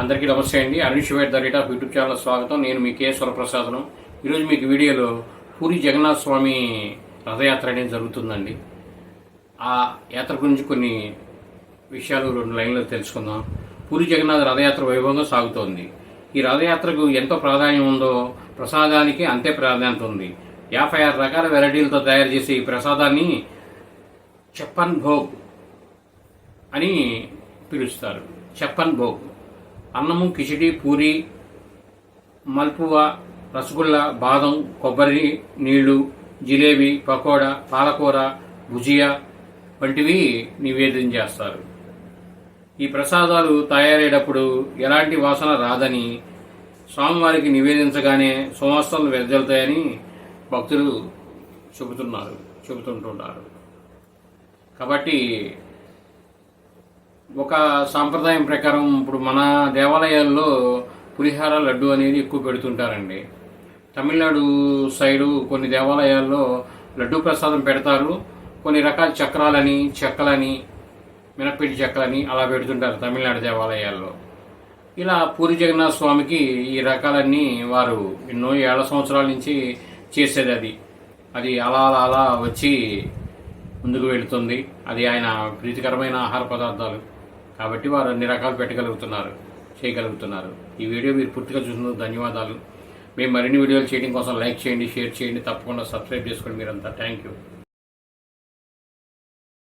అందరికీ నమస్తే అండి. అరుణ్ శివేట్ the rate of YouTube channel స్వాగతం. నేను మీ కే స్వరప్రసాదను. ఈరోజు మీకు వీడియోలో పూరి జగన్నాథ స్వామి రథయాత్ర అనేది జరుగుతుందండి. ఆ యాత్ర గురించి కొన్ని విషయాలు 2 లైన్లో తెలుసుకుందాం. పూరి జగన్నాథ రథయాత్ర వైభవంగా సాగుతోంది. ఈ రథయాత్రకు ఎంతో ప్రాధాన్యం ఉందో ప్రసాదానికి అంతే ప్రాధాన్యత ఉంది. 56 రకాల వెరైటీలతో తయారు చేసే ఈ ప్రసాదాన్ని చెప్పన్ భోగ్ అని పిలుస్తారు. చెప్పన్ భోగ్ అన్నము, కిచిడి, పూరి, మల్పువా, రసగుల్లా, బాదం, కొబ్బరి నీళ్లు, జిలేబీ, పకోడా, పాలకూర, భుజియా వంటివి నివేదన చేస్తారు. ఈ ప్రసాదాలు తయారయ్యేటప్పుడు ఎలాంటి వాసన రాదని, స్వామివారికి నివేదించగానే సువాసనలు వెదజల్లుతాయని భక్తులు చెబుతుంటుంటారు. కాబట్టి ఒక సాంప్రదాయం ప్రకారం ఇప్పుడు మన దేవాలయాల్లో పులిహార, లడ్డు అనేది ఎక్కువ పెడుతుంటారండి. తమిళనాడు సైడు కొన్ని దేవాలయాల్లో లడ్డు ప్రసాదం పెడతారు. కొన్ని రకాల చక్రాలని, చెక్కలని, మినప్పిండి చెక్కలని అలా పెడుతుంటారు తమిళనాడు దేవాలయాల్లో. ఇలా పూరి జగన్నాథ స్వామికి ఈ రకాలన్నీ వారు ఎన్నో ఏళ్ల సంవత్సరాల నుంచి చేసేది. అది అలా అలా అలా వచ్చి ముందుకు వెళుతుంది. అది ఆయన ప్రీతికరమైన ఆహార పదార్థాలు కాబట్టి వారు అన్ని రకాలు చేయగలుగుతున్నారు. ఈ వీడియో మీరు పూర్తిగా చూసినందుకు ధన్యవాదాలు. మేము మరిన్ని వీడియోలు చేయడం కోసం లైక్ చేయండి, షేర్ చేయండి, తప్పకుండా సబ్స్క్రైబ్ చేసుకోండి మీరంతా. Thank you.